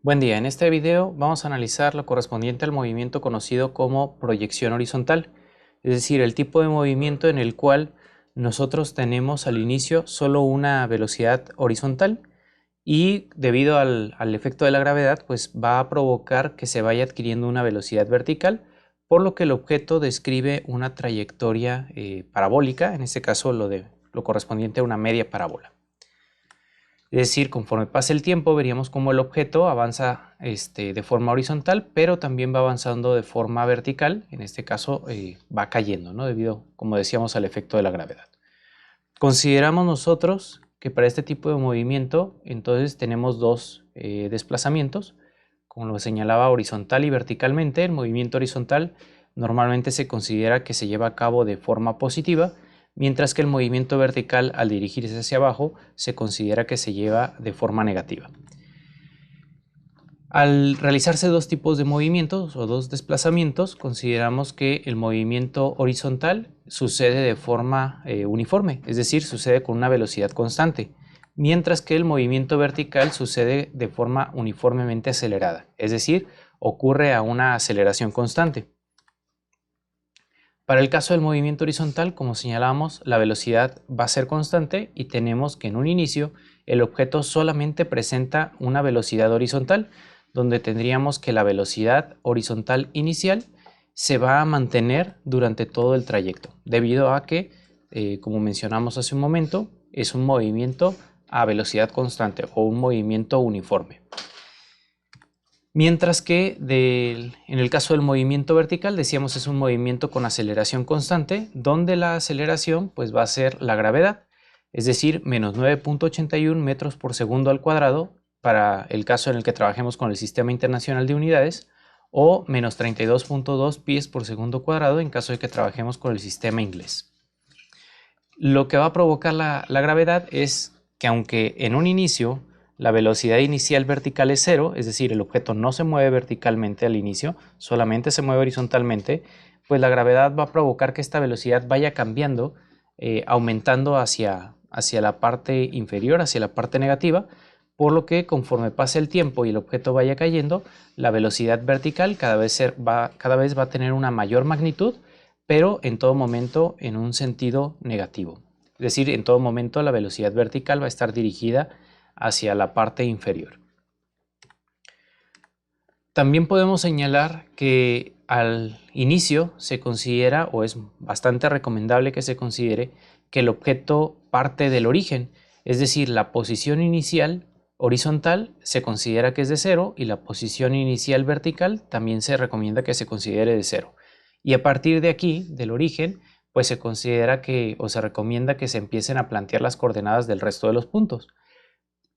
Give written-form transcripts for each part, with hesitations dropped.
Buen día, en este video vamos a analizar lo correspondiente al movimiento conocido como proyección horizontal, es decir, el tipo de movimiento en el cual nosotros tenemos al inicio solo una velocidad horizontal y debido al efecto de la gravedad pues va a provocar que se vaya adquiriendo una velocidad vertical, por lo que el objeto describe una trayectoria parabólica, en este caso lo correspondiente a una media parábola. Es decir, conforme pase el tiempo veríamos cómo el objeto avanza de forma horizontal, pero también va avanzando de forma vertical, en este caso va cayendo, ¿no? Debido, como decíamos, al efecto de la gravedad. Consideramos nosotros que para este tipo de movimiento entonces tenemos dos desplazamientos, como lo señalaba horizontal y verticalmente. El movimiento horizontal normalmente se considera que se lleva a cabo de forma positiva, mientras que el movimiento vertical al dirigirse hacia abajo se considera que se lleva de forma negativa. Al realizarse dos tipos de movimientos o dos desplazamientos, consideramos que el movimiento horizontal sucede de forma uniforme, es decir, sucede con una velocidad constante, mientras que el movimiento vertical sucede de forma uniformemente acelerada, es decir, ocurre a una aceleración constante. Para el caso del movimiento horizontal, como señalábamos, la velocidad va a ser constante y tenemos que en un inicio el objeto solamente presenta una velocidad horizontal, donde tendríamos que la velocidad horizontal inicial se va a mantener durante todo el trayecto, debido a que, como mencionamos hace un momento, es un movimiento a velocidad constante o un movimiento uniforme. Mientras que en el caso del movimiento vertical, decíamos, es un movimiento con aceleración constante, donde la aceleración pues, va a ser la gravedad, es decir, menos 9.81 metros por segundo al cuadrado para el caso en el que trabajemos con el Sistema Internacional de Unidades, o menos 32.2 pies por segundo cuadrado en caso de que trabajemos con el sistema inglés. Lo que va a provocar la gravedad es que, aunque en un inicio la velocidad inicial vertical es cero, es decir, el objeto no se mueve verticalmente al inicio, solamente se mueve horizontalmente, pues la gravedad va a provocar que esta velocidad vaya cambiando, aumentando hacia la parte inferior, hacia la parte negativa, por lo que conforme pase el tiempo y el objeto vaya cayendo, la velocidad vertical cada vez va a tener una mayor magnitud, pero en todo momento en un sentido negativo. Es decir, en todo momento la velocidad vertical va a estar dirigida hacia la parte inferior. También podemos señalar que al inicio se considera, o es bastante recomendable que se considere, que el objeto parte del origen, es decir, la posición inicial horizontal se considera que es de cero y la posición inicial vertical también se recomienda que se considere de cero. Y a partir de aquí, del origen, pues se considera que, o se recomienda que se empiecen a plantear las coordenadas del resto de los puntos.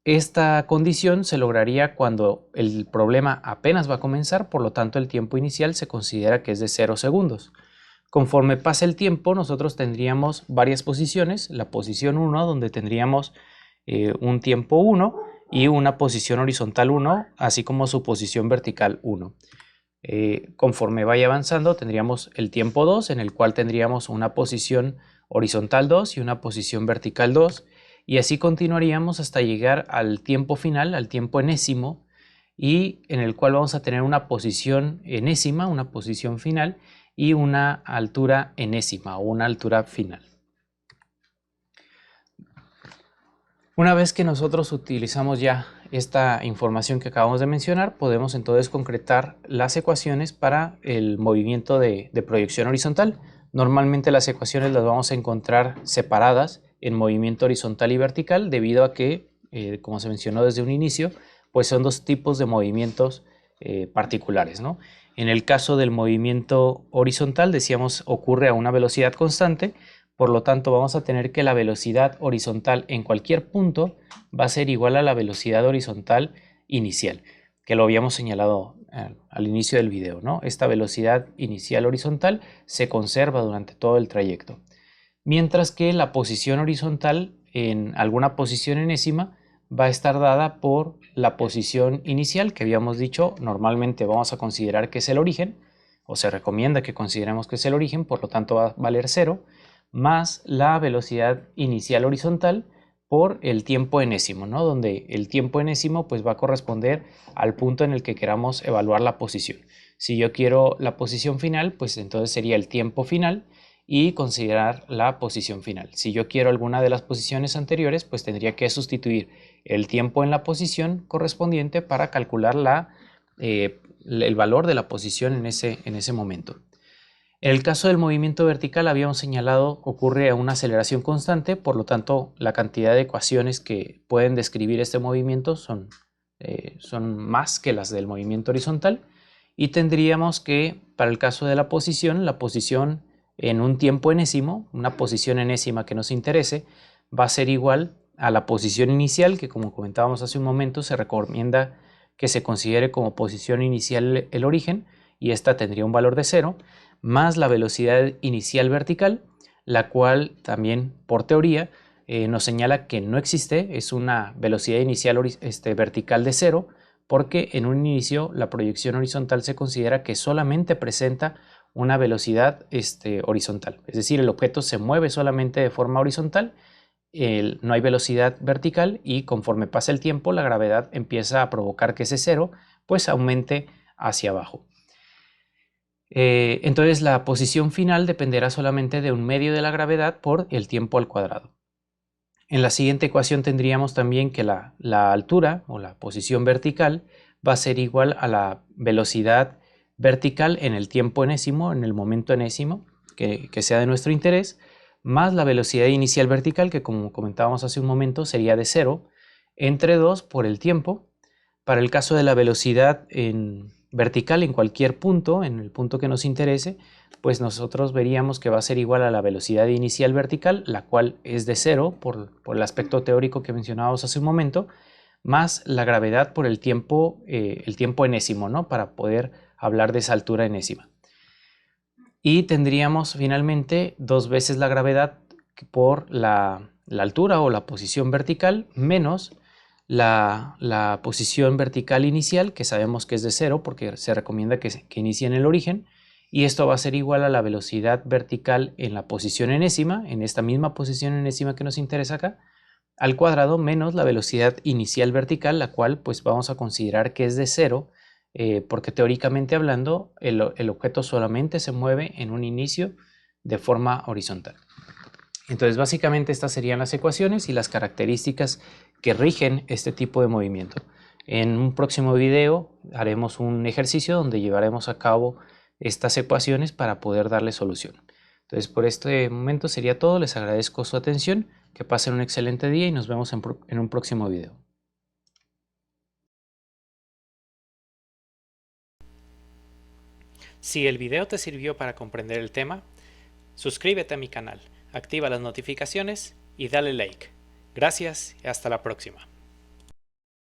Esta condición se lograría cuando el problema apenas va a comenzar, por lo tanto el tiempo inicial se considera que es de 0 segundos. Conforme pase el tiempo, nosotros tendríamos varias posiciones, la posición 1, donde tendríamos un tiempo 1 y una posición horizontal 1, así como su posición vertical 1. Conforme vaya avanzando, tendríamos el tiempo 2, en el cual tendríamos una posición horizontal 2 y una posición vertical 2, y así continuaríamos hasta llegar al tiempo final, al tiempo enésimo, y en el cual vamos a tener una posición enésima, una posición final, y una altura enésima o una altura final. Una vez que nosotros utilizamos ya esta información que acabamos de mencionar, podemos entonces concretar las ecuaciones para el movimiento de proyección horizontal. Normalmente las ecuaciones las vamos a encontrar separadas en movimiento horizontal y vertical, debido a que, como se mencionó desde un inicio, pues son dos tipos de movimientos particulares, ¿no? En el caso del movimiento horizontal, decíamos, ocurre a una velocidad constante. Por lo tanto, vamos a tener que la velocidad horizontal en cualquier punto va a ser igual a la velocidad horizontal inicial, que lo habíamos señalado al inicio del video, ¿no? Esta velocidad inicial horizontal se conserva durante todo el trayecto, mientras que la posición horizontal en alguna posición enésima va a estar dada por la posición inicial, que habíamos dicho, normalmente vamos a considerar que es el origen, o se recomienda que consideremos que es el origen, por lo tanto va a valer 0, más la velocidad inicial horizontal por el tiempo enésimo, ¿no? Donde el tiempo enésimo pues va a corresponder al punto en el que queramos evaluar la posición. Si yo quiero la posición final, pues entonces sería el tiempo final y considerar la posición final. Si yo quiero alguna de las posiciones anteriores, pues tendría que sustituir el tiempo en la posición correspondiente para calcular el valor de la posición en ese momento. En el caso del movimiento vertical habíamos señalado que ocurre a una aceleración constante, por lo tanto la cantidad de ecuaciones que pueden describir este movimiento son más que las del movimiento horizontal, y tendríamos que para el caso de la posición en un tiempo enésimo, una posición enésima que nos interese, va a ser igual a la posición inicial, que como comentábamos hace un momento se recomienda que se considere como posición inicial el origen, y esta tendría un valor de 0, más la velocidad inicial vertical, la cual también por teoría nos señala que no existe, es una velocidad inicial vertical de 0, porque en un inicio la proyección horizontal se considera que solamente presenta una velocidad horizontal, es decir, el objeto se mueve solamente de forma horizontal, no hay velocidad vertical, y conforme pasa el tiempo la gravedad empieza a provocar que ese 0 pues aumente hacia abajo. Entonces la posición final dependerá solamente de un medio de la gravedad por el tiempo al cuadrado. En la siguiente ecuación tendríamos también que la altura o la posición vertical va a ser igual a la velocidad vertical en el tiempo enésimo, en el momento enésimo que sea de nuestro interés, más la velocidad inicial vertical, que como comentábamos hace un momento sería de 0, entre 2 por el tiempo. Para el caso de la velocidad vertical en cualquier punto, en el punto que nos interese, pues nosotros veríamos que va a ser igual a la velocidad inicial vertical, la cual es de 0 por el aspecto teórico que mencionábamos hace un momento, más la gravedad por el tiempo enésimo, ¿no? Para poder hablar de esa altura enésima. Y tendríamos finalmente 2 veces la gravedad por la altura o la posición vertical, menos la posición vertical inicial, que sabemos que es de 0 porque se recomienda que inicie en el origen, y esto va a ser igual a la velocidad vertical en la posición enésima, en esta misma posición enésima que nos interesa acá, al cuadrado, menos la velocidad inicial vertical, la cual pues vamos a considerar que es de 0, porque teóricamente hablando el objeto solamente se mueve en un inicio de forma horizontal. Entonces básicamente estas serían las ecuaciones y las características que rigen este tipo de movimiento. En un próximo video haremos un ejercicio donde llevaremos a cabo estas ecuaciones para poder darle solución. Entonces por este momento sería todo, les agradezco su atención, que pasen un excelente día y nos vemos en un próximo video. Si el video te sirvió para comprender el tema, suscríbete a mi canal, activa las notificaciones y dale like. Gracias y hasta la próxima.